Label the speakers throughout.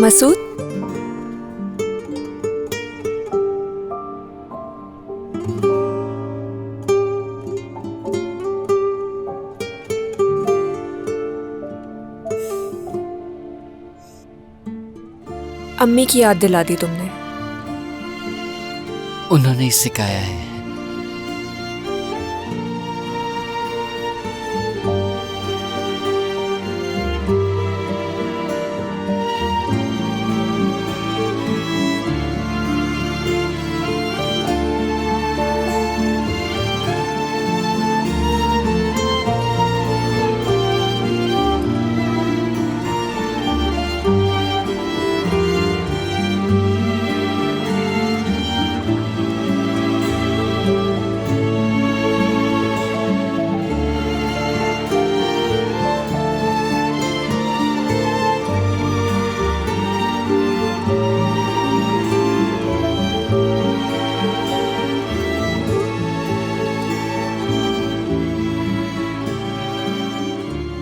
Speaker 1: मसूद, अम्मी की याद दिला दी तुमने।
Speaker 2: उन्होंने ही सिखाया है।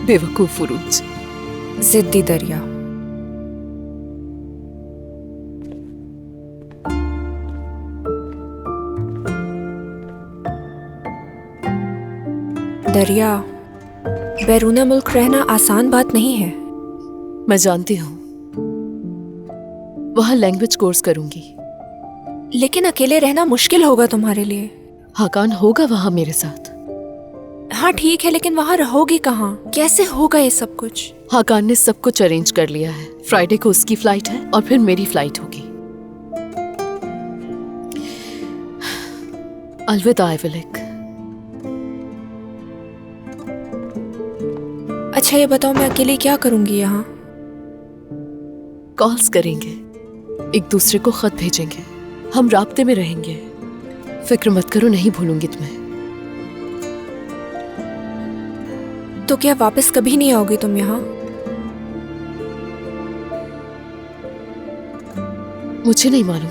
Speaker 1: बेवकूफ फुरूज, जिद्दी दरिया। दरिया, बैरून मुल्क रहना आसान बात नहीं है।
Speaker 3: मैं जानती हूँ, वहाँ लैंग्वेज कोर्स करूंगी।
Speaker 1: लेकिन अकेले रहना मुश्किल होगा तुम्हारे लिए।
Speaker 3: हाकान होगा वहाँ मेरे साथ।
Speaker 1: हाँ ठीक है, लेकिन वहाँ रहोगी कहाँ? कैसे होगा ये सब कुछ?
Speaker 3: हाकान ने सब कुछ अरेंज कर लिया है। फ्राइडे को उसकी फ्लाइट है और फिर मेरी फ्लाइट होगी। अलविदा आइवलिक।
Speaker 1: अच्छा ये बताओ, मैं अकेले क्या करूंगी यहाँ?
Speaker 3: कॉल्स करेंगे, एक दूसरे को खत भेजेंगे, हम राब्ते में रहेंगे। फिक्र मत करो, नहीं भूलूंगी तुम्हें।
Speaker 1: तो क्या वापस कभी नहीं आओगी तुम यहाँ?
Speaker 3: मुझे नहीं मालूम,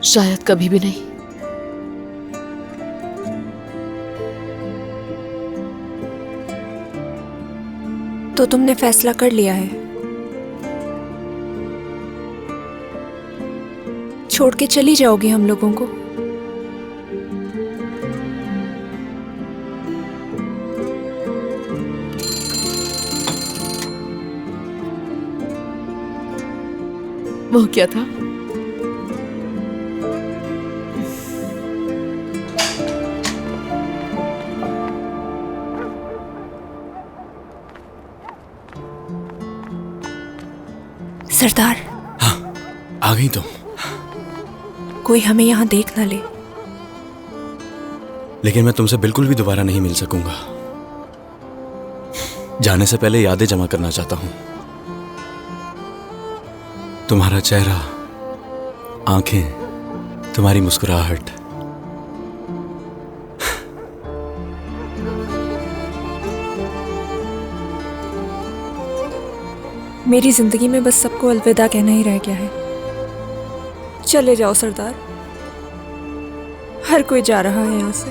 Speaker 3: शायद कभी भी नहीं।
Speaker 1: तो तुमने फैसला कर लिया है? छोड़ के चली जाओगी हम लोगों को?
Speaker 3: वो क्या था?
Speaker 1: सरदार।
Speaker 4: हाँ, आ गई तुम।
Speaker 1: कोई हमें यहाँ देख ना ले।
Speaker 4: लेकिन मैं तुमसे बिल्कुल भी दोबारा नहीं मिल सकूंगा। जाने से पहले यादें जमा करना चाहता हूं। तुम्हारा चेहरा, आंखें, तुम्हारी मुस्कुराहट।
Speaker 1: मेरी जिंदगी में बस सबको अलविदा कहना ही रह गया है। चले जाओ सरदार, हर कोई जा रहा है यहाँ से।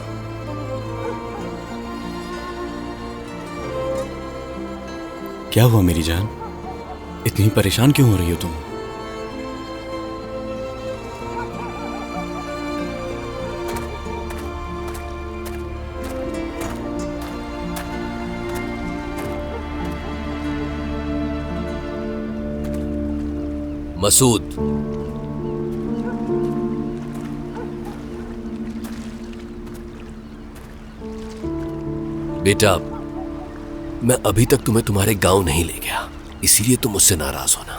Speaker 4: क्या हुआ मेरी जान, इतनी परेशान क्यों हो रही हो तुम?
Speaker 5: मसूद, बेटा, मैं अभी तक तुम्हें तुम्हारे गांव नहीं ले गया, इसीलिए तुम मुझसे नाराज होना।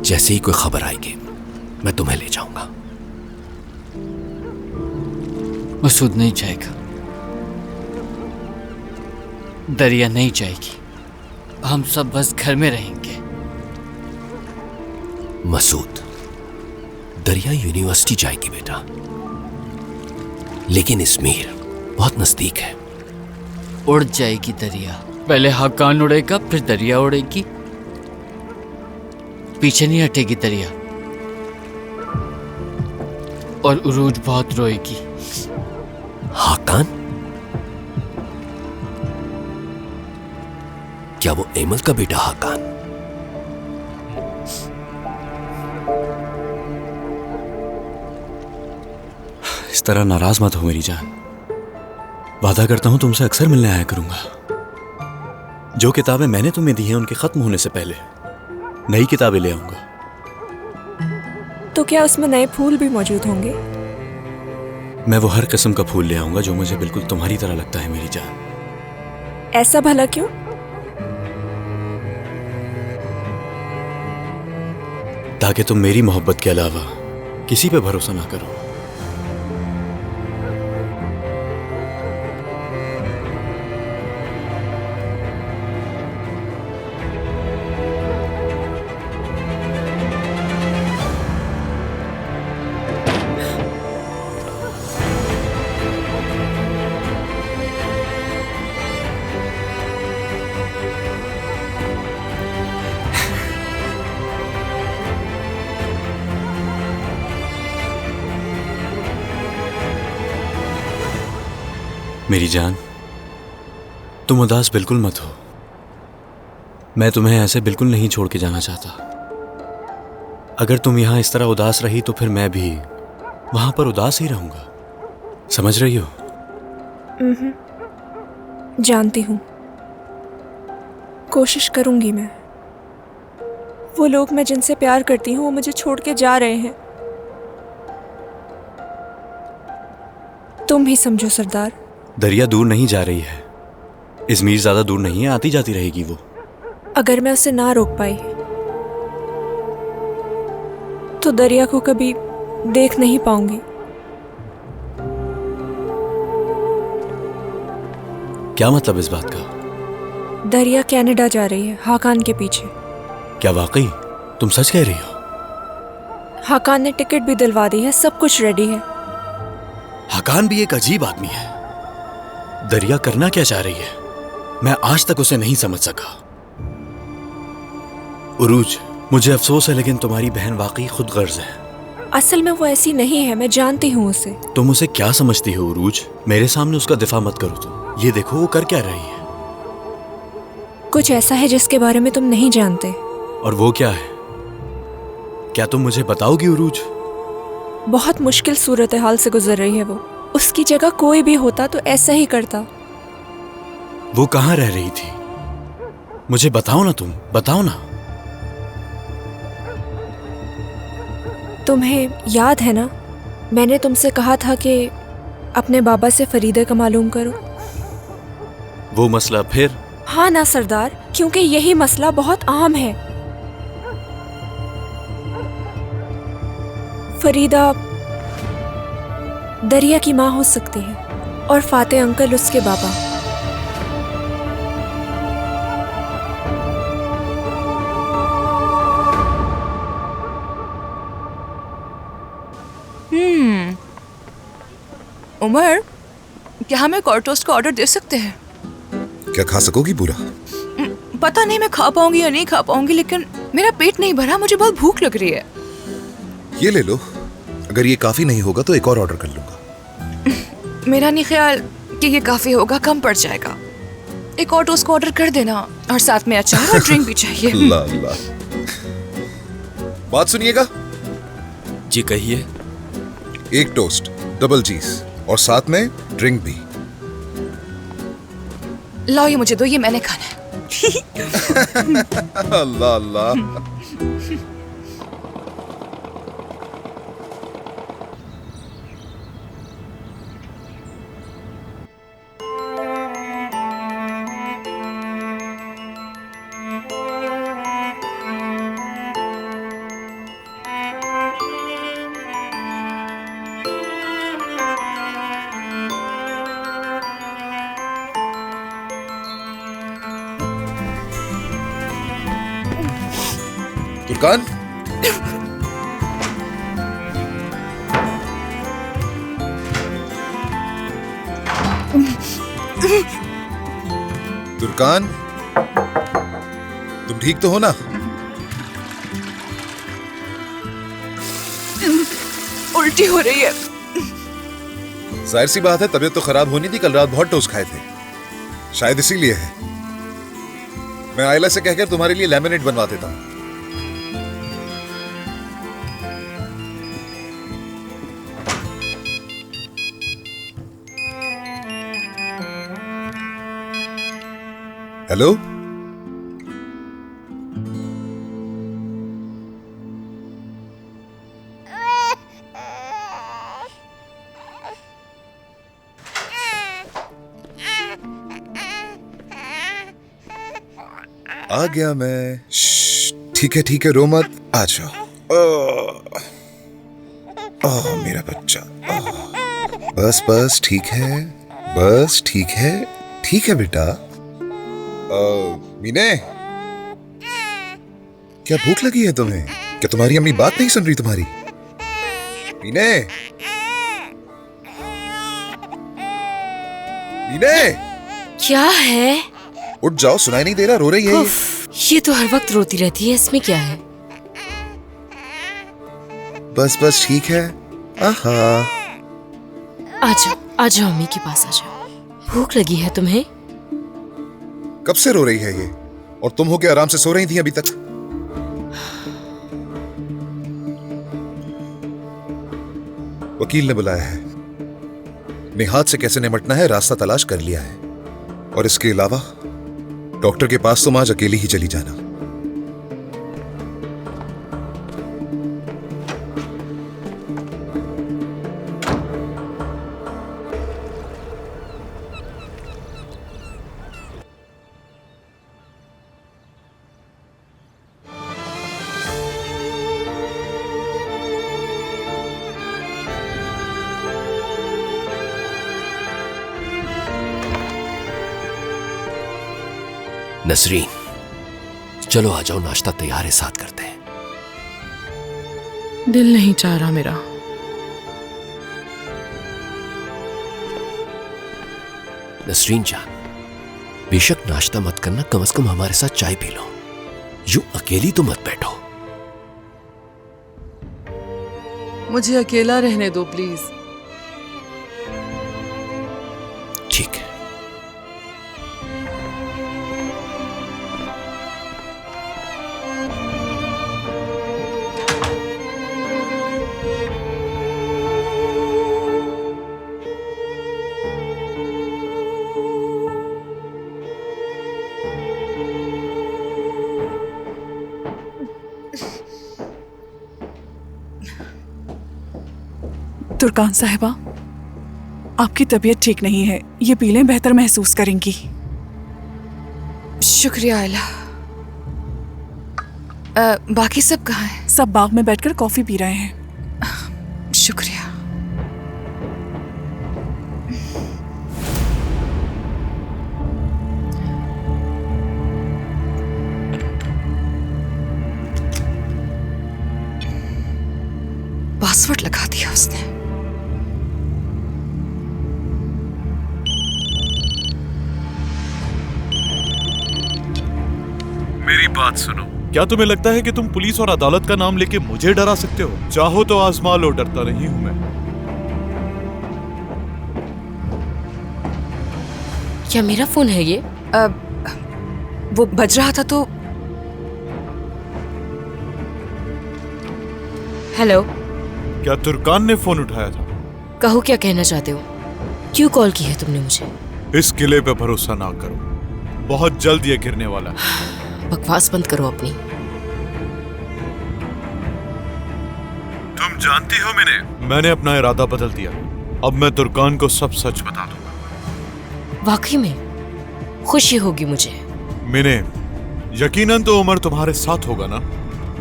Speaker 5: जैसे ही कोई खबर आएगी मैं तुम्हें ले जाऊंगा।
Speaker 2: मसूद नहीं जाएगा, दरिया नहीं जाएगी, हम सब बस घर में रहेंगे।
Speaker 5: मसूद, दरिया यूनिवर्सिटी जाएगी बेटा, लेकिन इस्मीर बहुत नजदीक है।
Speaker 2: उड़ जाएगी दरिया, पहले हाकान उड़ेगा फिर दरिया उड़ेगी, पीछे नहीं हटेगी दरिया। और उरूज बहुत रोएगी।
Speaker 5: हाकान? क्या वो एमल का बेटा हाकान?
Speaker 4: इस तरह नाराज मत हो मेरी जान। वादा करता हूं तुमसे अक्सर मिलने आया करूंगा। जो किताबें मैंने तुम्हें दी हैं उनके खत्म होने से पहले नई किताबें ले आऊंगा।
Speaker 1: तो क्या उसमें नए फूल भी मौजूद होंगे?
Speaker 4: मैं वो हर किस्म का फूल ले आऊंगा जो मुझे बिल्कुल तुम्हारी तरह लगता है मेरी जान।
Speaker 1: ऐसा भला क्यों?
Speaker 4: ताकि तुम मेरी मोहब्बत के अलावा किसी पे भरोसा ना करो। मेरी जान, तुम उदास बिल्कुल मत हो। मैं तुम्हें ऐसे बिल्कुल नहीं छोड़ के जाना चाहता। अगर तुम यहां इस तरह उदास रही तो फिर मैं भी वहां पर उदास ही रहूंगा। समझ रही हो?
Speaker 1: जानती हूँ, कोशिश करूंगी मैं। वो लोग मैं जिनसे प्यार करती हूँ वो मुझे छोड़ के जा रहे हैं। तुम ही समझो सरदार।
Speaker 4: दरिया दूर नहीं जा रही है। इज़मीर ज्यादा दूर नहीं है, आती जाती रहेगी वो।
Speaker 1: अगर मैं उसे ना रोक पाई तो दरिया को कभी देख नहीं पाऊंगी।
Speaker 4: क्या मतलब इस बात का?
Speaker 1: दरिया कनाडा जा रही है हाकान के पीछे।
Speaker 4: क्या वाकई तुम सच कह रही हो?
Speaker 1: हाकान ने टिकट भी दिलवा दी है, सब कुछ रेडी है।
Speaker 4: हाकान भी एक अजीब आदमी है। दरिया करना क्या चाह रही है, मैं आज तक उसे नहीं समझ सका। उरूज, मुझे अफसोस है लेकिन तुम्हारी बहन वाकई खुद गर्ज है।
Speaker 1: असल में वो ऐसी नहीं है, मैं जानती हूँ उसे।
Speaker 4: तुम उसे क्या समझती हो उरूज? मेरे सामने उसका दिफा मत करो तुम। ये देखो वो कर क्या रही है।
Speaker 1: कुछ ऐसा है जिसके बारे में तुम नहीं जानते।
Speaker 4: और वो क्या है? क्या तुम मुझे बताओगी उरूज?
Speaker 1: बहुत मुश्किल सूरत हाल से गुजर रही है वो। उसकी जगह कोई भी होता तो ऐसा ही करता।
Speaker 4: वो कहाँ रह रही थी? मुझे बताओ ना, तुम बताओ ना।
Speaker 1: तुम्हें याद है ना, मैंने तुमसे कहा था कि अपने बाबा से फरीदे का मालूम करो।
Speaker 4: वो मसला फिर?
Speaker 1: हाँ ना सरदार, क्योंकि यही मसला बहुत आम है। फरीदा दरिया की माँ हो सकती है और फातेह अंकल उसके बाबा।
Speaker 6: उमर, क्या हम एक और टोस्ट का ऑर्डर दे सकते हैं?
Speaker 7: क्या खा सकोगी पूरा?
Speaker 6: पता नहीं मैं खा पाऊंगी या नहीं खा पाऊंगी, लेकिन मेरा पेट नहीं भरा, मुझे बहुत भूख लग रही है।
Speaker 7: ये ले लो। अगर ये काफी नहीं होगा तो एक और ऑर्डर कर लूंगा।
Speaker 6: मेरा नहीं ख्याल कि ये काफी होगा, कम पड़ जाएगा। एक और टोस्ट का ऑर्डर कर देना और साथ में अचार और ड्रिंक भी चाहिए।
Speaker 7: अल्लाह अल्लाह। बात सुनिएगा।
Speaker 4: जी कहिए।
Speaker 7: एक टोस्ट डबल चीज और साथ में ड्रिंक भी।
Speaker 6: लाओ ये मुझे दो, ये मैंने खाना है।
Speaker 7: अल्लाह अल्लाह। तुर्कान, तुर्कान, तुम ठीक तो हो ना?
Speaker 6: उल्टी हो रही है।
Speaker 7: जाहिर सी बात है, तबीयत तो खराब होनी थी। कल रात बहुत टोस्ट खाए थे, शायद इसीलिए है। मैं आयला से कहकर तुम्हारे लिए लेमिनेट बनवा देता हूं। हेलो, आ गया मैं। ठीक है, रो मत, आ जाओ। मेरा बच्चा। बस ठीक है, ठीक है बेटा। मीने, क्या भूख लगी है तुम्हें? क्या तुम्हारी अम्मी बात नहीं सुन रही तुम्हारी? मीने,
Speaker 8: क्या है?
Speaker 7: उठ जाओ, सुनाई नहीं दे रहा? रो रही है ये।
Speaker 8: ये तो हर वक्त रोती रहती है, इसमें क्या है?
Speaker 7: बस ठीक है। आहा,
Speaker 8: आ जाओ अम्मी के पास आ जाओ। भूख लगी है तुम्हें?
Speaker 7: कब से रो रही है ये? और तुम हो के आराम से सो रही थी अभी तक? वकील ने बुलाया है। निहात से कैसे निपटना है रास्ता तलाश कर लिया है। और इसके अलावा डॉक्टर के पास तुम आज अकेली ही चली जाना।
Speaker 5: नसरीन, चलो आ जाओ, नाश्ता तैयार है, साथ करते हैं।
Speaker 3: दिल नहीं चाह रहा मेरा।
Speaker 5: नसरीन जान, बेशक नाश्ता मत करना, कम से कम हमारे साथ चाय पी लो। यूं अकेली तो मत बैठो।
Speaker 3: मुझे अकेला रहने दो प्लीज।
Speaker 5: ठीक है।
Speaker 9: तुर्कान साहिबा, आपकी तबीयत ठीक नहीं है, ये पी लें, बेहतर महसूस करेंगी।
Speaker 6: शुक्रिया आयला। बाकी सब कहाँ हैं?
Speaker 9: सब बाग में बैठकर कॉफी पी रहे हैं।
Speaker 6: शुक्रिया। पासवर्ड लगा दिया उसने।
Speaker 10: मेरी बात सुनो, क्या तुम्हें लगता है कि तुम पुलिस और अदालत का नाम लेके मुझे डरा सकते हो? चाहो तो आजमा लो, डरता नहीं हूं मैं।
Speaker 8: क्या मेरा फोन है ये?
Speaker 6: वो बज रहा था तो।
Speaker 8: हेलो,
Speaker 10: क्या तुर्कान ने फोन उठाया था?
Speaker 8: कहो क्या कहना चाहते हो? क्यों कॉल की है तुमने मुझे?
Speaker 10: इस किले पे भरोसा ना करो, बहुत जल्द ये गिरने वाला है।
Speaker 8: बकवास बंद करो अपनी।
Speaker 10: तुम जानती हो मैंने अपना इरादा बदल दिया। अब मैं तुर्कान को सब सच बता दूंगा।
Speaker 8: वाकई में खुशी होगी मुझे।
Speaker 10: मिने, यकीनन तो उमर तुम्हारे साथ होगा ना,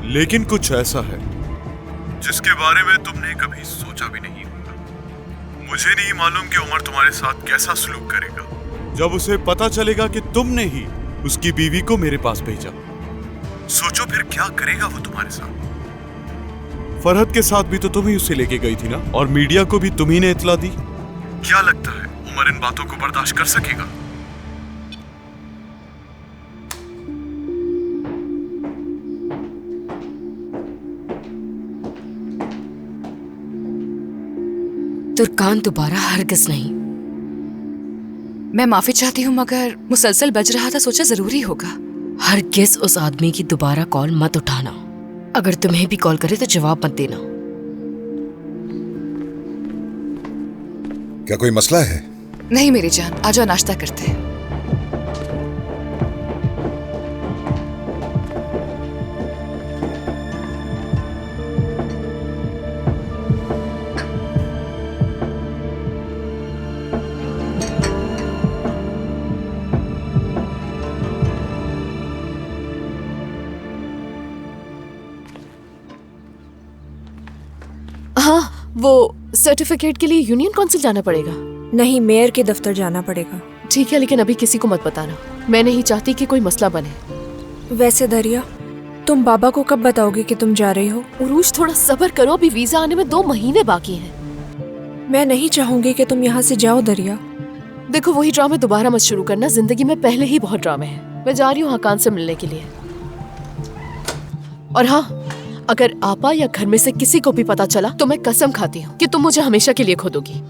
Speaker 10: लेकिन कुछ ऐसा है जिसके बारे में तुमने कभी सोचा भी नहीं होगा। मुझे नहीं मालूम कि उमर तुम्हारे साथ कैसा सलूक करेगा जब उसे पता चलेगा कि तुमने ही उसकी बीवी को मेरे पास भेजा। सोचो फिर क्या करेगा वो तुम्हारे साथ। फरहद के साथ भी तो तुम ही उसे लेके गई थी ना, और मीडिया को भी तुम ही ने इत्तला दी। क्या लगता है उमर इन बातों को बर्दाश्त कर सकेगा?
Speaker 8: तुर्कान दोबारा हरगिज़ नहीं।
Speaker 6: मैं माफी चाहती हूँ, मगर मुसलसल बज रहा था, सोचा जरूरी होगा।
Speaker 8: हरगिज उस आदमी की दोबारा कॉल मत उठाना। अगर तुम्हें भी कॉल करे तो जवाब मत देना।
Speaker 7: क्या कोई मसला है?
Speaker 6: नहीं मेरी जान, आ जाओ नाश्ता करते हैं।
Speaker 3: हाँ, वो सर्टिफिकेट के लिए यूनियन काउंसिल जाना पड़ेगा।
Speaker 1: नहीं, मेयर के दफ्तर जाना पड़ेगा।
Speaker 3: ठीक है, लेकिन अभी किसी को मत बताना। मैं नहीं चाहती कि कोई मसला बने।
Speaker 1: वैसे दरिया, तुम बाबा को कब बताओगे कि तुम जा रही हो?
Speaker 3: उरूज, थोड़ा सब्र करो, अभी वीजा आने में 2 महीने बाकी हैं।
Speaker 1: मैं नहीं चाहूंगी कि तुम यहाँ से जाओ दरिया।
Speaker 3: देखो, वही ड्रामे दोबारा मत शुरू करना। जिंदगी में पहले ही बहुत ड्रामे हैं। मैं जा रही हूँ हकान से मिलने के लिए। और हाँ, अगर आपा या घर में से किसी को भी पता चला तो मैं कसम खाती हूँ कि तुम मुझे हमेशा के लिए खो दोगी।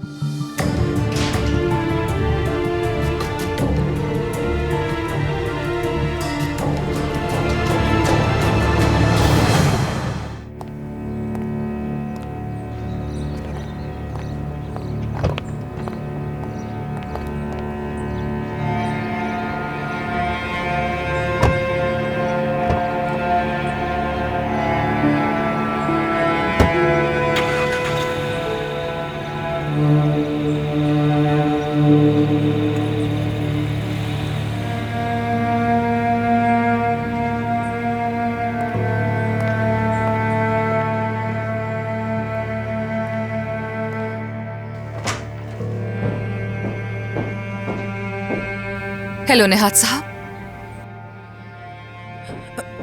Speaker 6: हेलो निहात साहब।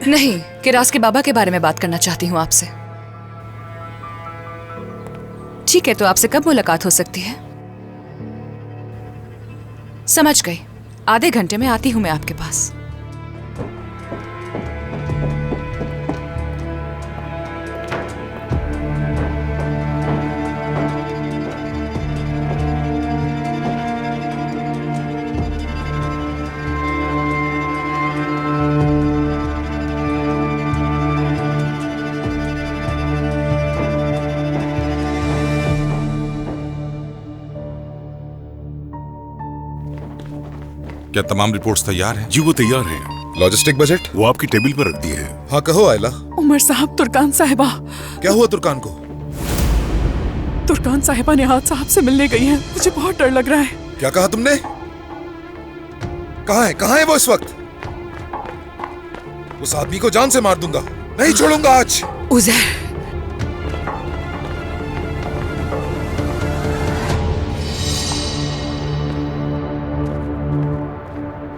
Speaker 6: नहीं, किरास के बाबा के बारे में बात करना चाहती हूँ आपसे। ठीक है, तो आपसे कब मुलाकात हो सकती है? समझ गई, आधे घंटे में आती हूँ मैं आपके पास।
Speaker 10: क्या तमाम रिपोर्ट्स तैयार हैं?
Speaker 11: जी वो तैयार है।
Speaker 7: लॉजिस्टिक बजट
Speaker 11: वो आपकी टेबल पर रख दी है।
Speaker 7: हाँ कहो आयला।
Speaker 9: उमर साहब, तुर्कान साहिबा।
Speaker 7: क्या हुआ तुर्कान को?
Speaker 9: तुर्कान साहिबा निहात साहब से मिलने गई हैं। मुझे बहुत डर लग रहा है।
Speaker 7: क्या कहा तुमने? कहाँ है वो इस वक्त? उस आदमी को जान से मार दूंगा, नहीं छोड़ूंगा आज।
Speaker 3: उज़ैर,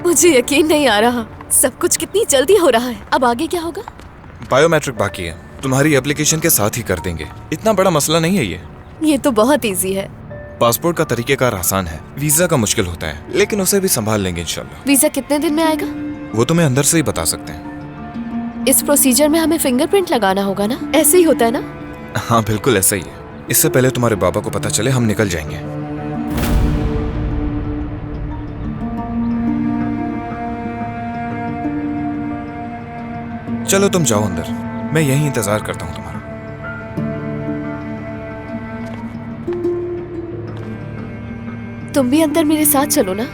Speaker 3: मुझे यकीन नहीं आ रहा, सब कुछ कितनी जल्दी हो रहा है। अब आगे क्या होगा?
Speaker 12: बायोमेट्रिक बाकी है, तुम्हारी एप्लीकेशन के साथ ही कर देंगे। इतना बड़ा मसला नहीं है
Speaker 3: ये तो बहुत इजी है।
Speaker 12: पासपोर्ट का तरीकेकार आसान है, वीजा का मुश्किल होता है, लेकिन उसे भी संभाल लेंगे इंशाल्लाह।
Speaker 3: वीजा कितने दिन में आएगा?
Speaker 12: वो तुम्हें अंदर से ही बता सकते हैं।
Speaker 3: इस प्रोसीजर में हमें फिंगरप्रिंट लगाना होगा ना? ऐसे ही होता है ना?
Speaker 12: हाँ बिल्कुल ऐसा ही है। इससे पहले तुम्हारे बाबा को पता चले हम निकल जाएंगे। चलो तुम जाओ अंदर, मैं यहीं इंतजार करता हूँ तुम्हारा।
Speaker 3: तुम भी अंदर मेरे साथ चलो ना।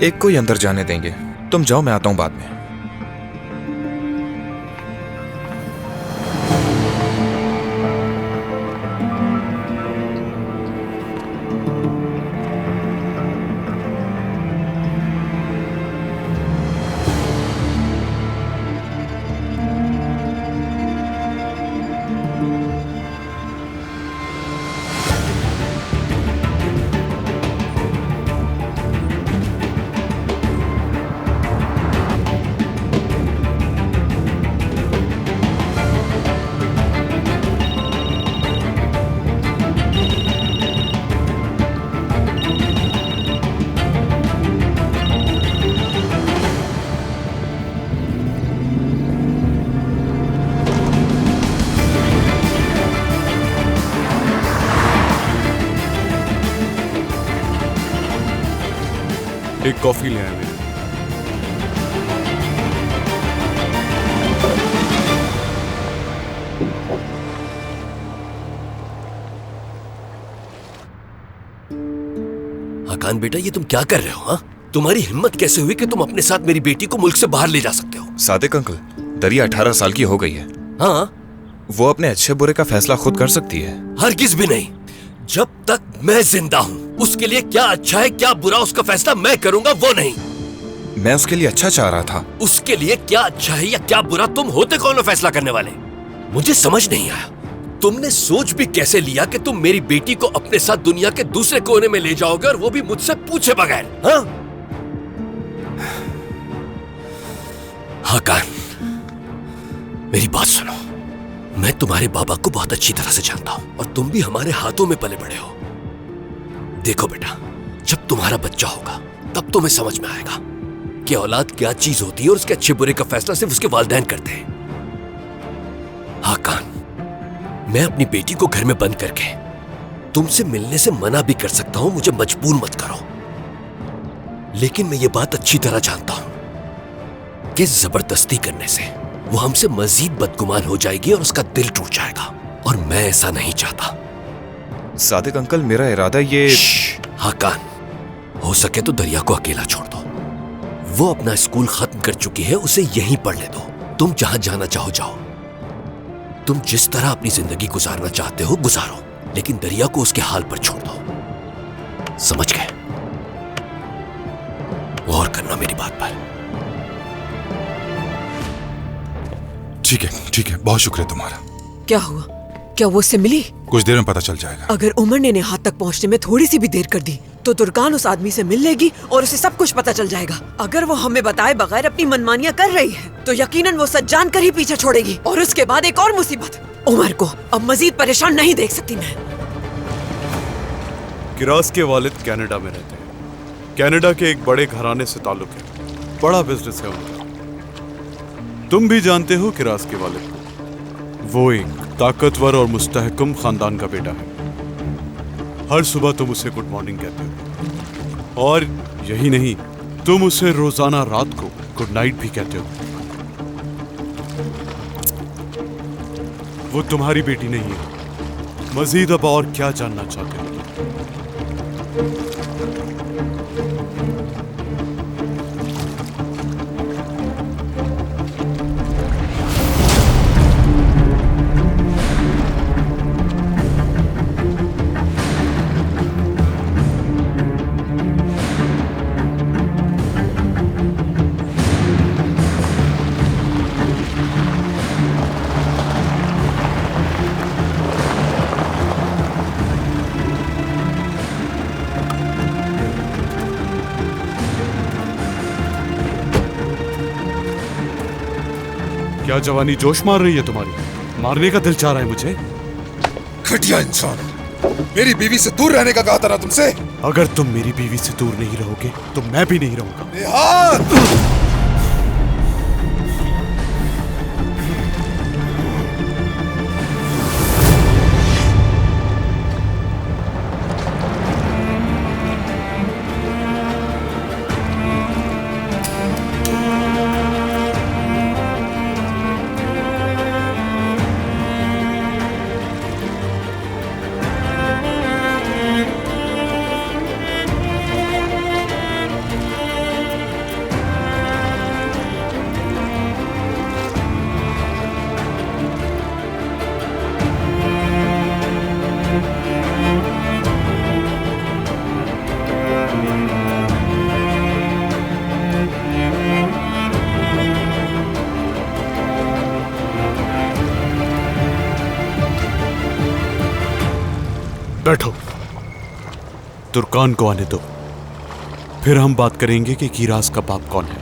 Speaker 12: एक को ही अंदर जाने देंगे, तुम जाओ, मैं आता हूँ बाद में।
Speaker 10: एक कॉफी ले आए मेरे।
Speaker 5: हाकान बेटा, ये तुम क्या कर रहे हो? हाँ, तुम्हारी हिम्मत कैसे हुई कि तुम अपने साथ मेरी बेटी को मुल्क से बाहर ले जा सकते हो?
Speaker 12: सादिक अंकल, दरिया 18 साल की हो गई है।
Speaker 5: हाँ,
Speaker 12: वो अपने अच्छे बुरे का फैसला खुद कर सकती है।
Speaker 5: हरगिज भी नहीं। जब तक मैं जिंदा हूँ उसके लिए क्या अच्छा है क्या बुरा उसका फैसला मैं करूंगा, वो नहीं।
Speaker 12: मैं उसके लिए अच्छा चाह रहा था।
Speaker 5: उसके लिए क्या अच्छा है या क्या बुरा तुम होते कौन हो फैसला करने वाले? मुझे समझ नहीं आया तुमने सोच भी कैसे लिया कि तुम मेरी बेटी को अपने साथ दुनिया के दूसरे कोने में ले जाओगे, और वो भी मुझसे पूछे बगैर। हाँ हाकान, मेरी बात सुनो। मैं तुम्हारे बाबा को बहुत अच्छी तरह से जानता हूं और तुम भी हमारे हाथों में पले बड़े हो। देखो बेटा, जब तुम्हारा बच्चा होगा तब तुम्हें समझ में आएगा कि औलाद क्या चीज होती है और उसके अच्छे बुरे का फैसला सिर्फ उसके वालिदैन करते हैं। हाकान, मैं अपनी बेटी को घर में बंद करके तुमसे मिलने से मना भी कर सकता हूं, मुझे मजबूर मत करो। लेकिन मैं ये बात अच्छी तरह जानता हूं कि जबरदस्ती करने से वो हमसे मजीद बदगुमान हो जाएगी और उसका दिल टूट जाएगा, और मैं ऐसा नहीं चाहता।
Speaker 12: सादिक अंकल, मेरा इरादा ये।
Speaker 5: हाकान, हो सके तो दरिया को अकेला छोड़ दो। वो अपना स्कूल खत्म कर चुकी है, उसे यहीं पढ़ने दो। तुम जहां जाना चाहो जाओ। तुम जिस तरह अपनी जिंदगी गुजारना चाहते हो गुजारो, लेकिन दरिया को उसके हाल पर छोड़ दो। समझ गए? गौर करना मेरी बात पर।
Speaker 11: ठीक है, बहुत शुक्रिया तुम्हारा।
Speaker 8: क्या हुआ? क्या वो उससे मिली?
Speaker 11: कुछ देर में पता चल जाएगा।
Speaker 8: अगर उमर ने नेहात तक पहुंचने में थोड़ी सी भी देर कर दी तो तुर्कान उस आदमी से मिल लेगी और उसे सब कुछ पता चल जाएगा। अगर वो हमें बताए बगैर अपनी मनमानियां कर रही है तो यकीनन वो सच जानकर ही पीछे छोड़ेगी, और उसके बाद एक और मुसीबत। उमर को अब मजीद परेशान नहीं देख सकती मैं।
Speaker 10: किरास के वालिद कनाडा में रहते हैं। कनाडा के एक बड़े घराने से ताल्लुक है, बड़ा बिजनेस है उनका। तुम भी जानते हो किरास के वालिद को। वो एक ताकतवर और मुस्तहकम खानदान का बेटा है। हर सुबह तुम उसे गुड मॉर्निंग कहते हो, और यही नहीं, तुम उसे रोजाना रात को गुड नाइट भी कहते हो। वो तुम्हारी बेटी नहीं है। मजीद अब और क्या जानना चाहते हो? क्या जवानी जोश मार रही है तुम्हारी? मारने का दिल चाह रहा है मुझे।
Speaker 7: घटिया इंसान, मेरी बीवी से दूर रहने का कहा था ना तुमसे।
Speaker 10: अगर तुम मेरी बीवी से दूर नहीं रहोगे तो मैं भी नहीं रहूंगा।
Speaker 7: निहात!
Speaker 10: बैठो, तुर्कान को आने दो, फिर हम बात करेंगे कि किरास का बाप कौन है।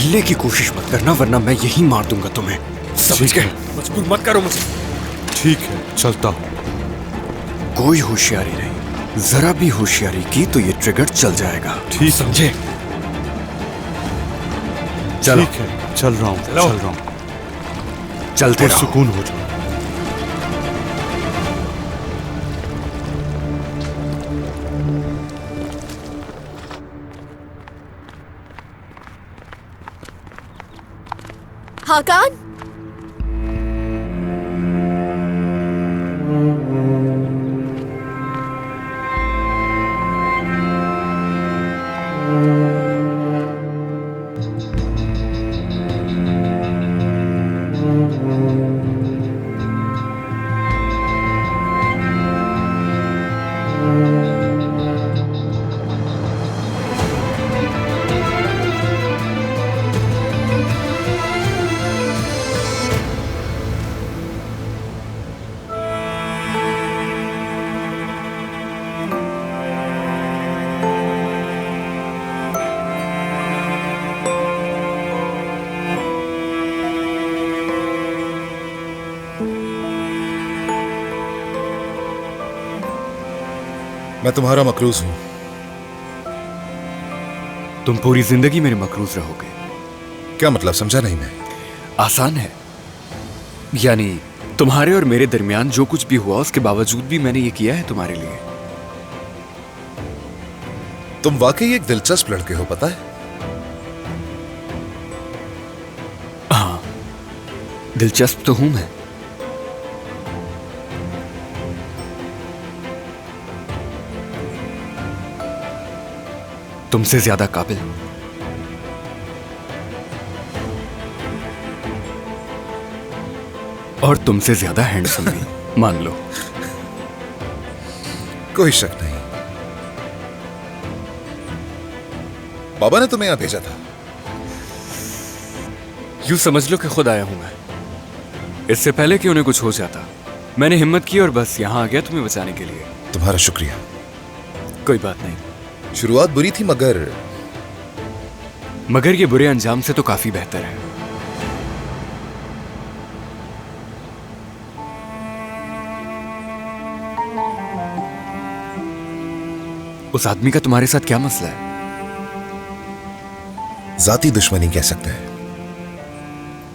Speaker 13: हिलने की कोशिश मत करना वरना मैं यही मार दूंगा तुम्हें, समझ गए? मजबूर मत करो मुझे।
Speaker 10: ठीक है, चलता हूँ।
Speaker 13: कोई होशियारी नहीं, जरा भी होशियारी की तो ये ट्रिगर चल जाएगा,
Speaker 10: ठीक
Speaker 13: समझे? चलो।
Speaker 10: ठीक है, चल रहा हूँ,
Speaker 13: चलो।
Speaker 10: चल रहा हूँ।
Speaker 13: चलते
Speaker 10: और
Speaker 13: रहो।
Speaker 10: सुकून हो जाओ।
Speaker 3: हाकान,
Speaker 7: मैं तुम्हारा मकरूज हूं।
Speaker 13: तुम पूरी जिंदगी मेरे मकरूज रहोगे।
Speaker 7: क्या मतलब, समझा नहीं मैं।
Speaker 13: आसान है, यानी तुम्हारे और मेरे दरमियान जो कुछ भी हुआ उसके बावजूद भी मैंने ये किया है तुम्हारे लिए।
Speaker 7: तुम वाकई एक दिलचस्प लड़के हो, पता है?
Speaker 13: हाँ, दिलचस्प तो हूं मैं। तुमसे ज्यादा काबिल। और तुमसे ज्यादा हैंडसम भी, मान लो।
Speaker 7: कोई शक नहीं। बाबा ने तुम्हें यहां भेजा था।
Speaker 13: यूं समझ लो कि खुद आया हूं मैं। इससे पहले कि उन्हें कुछ हो जाता, मैंने हिम्मत की और बस यहां आ गया तुम्हें बचाने के लिए।
Speaker 7: तुम्हारा शुक्रिया।
Speaker 13: कोई बात नहीं।
Speaker 7: शुरुआत बुरी थी
Speaker 13: मगर ये बुरे अंजाम से तो काफी बेहतर है। उस आदमी का तुम्हारे साथ क्या मसला है?
Speaker 7: जाती दुश्मनी कह सकते हैं।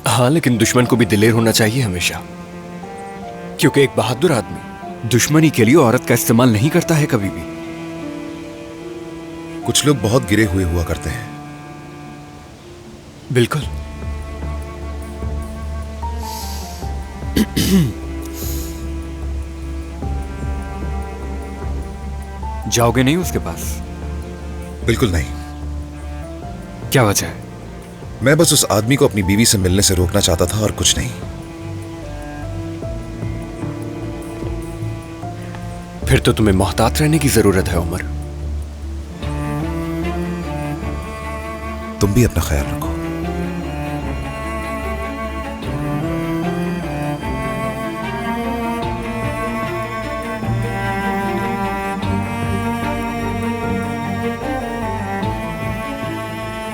Speaker 13: हाँ, लेकिन दुश्मन को भी दिलेर होना चाहिए हमेशा, क्योंकि एक बहादुर आदमी दुश्मनी के लिए औरत का इस्तेमाल नहीं करता है कभी भी।
Speaker 7: कुछ लोग बहुत गिरे हुए हुआ करते हैं।
Speaker 13: बिल्कुल। जाओगे नहीं उसके पास?
Speaker 7: बिल्कुल नहीं।
Speaker 13: क्या वजह है?
Speaker 7: मैं बस उस आदमी को अपनी बीवी से मिलने से रोकना चाहता था और कुछ नहीं।
Speaker 13: फिर तो तुम्हें मोहतात रहने की जरूरत है उमर।
Speaker 7: तुम भी अपना ख्याल रखो।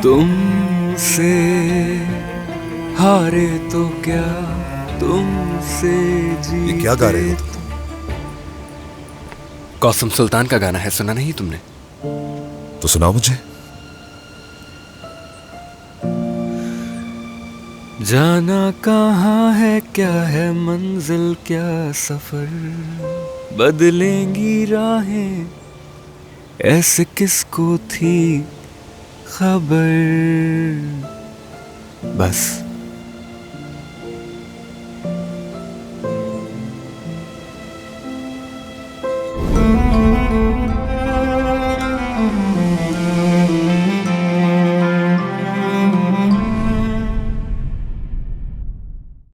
Speaker 13: तुमसे हारे तो क्या, तुमसे जी।
Speaker 7: ये क्या गा रहे हो तुम?
Speaker 13: कौसम सुल्तान का गाना है, सुना नहीं तुमने?
Speaker 7: तो सुनाओ मुझे।
Speaker 13: जाना कहाँ है, क्या है मंजिल, क्या सफर, बदलेंगी राहें, ऐसे किसको थी खबर। बस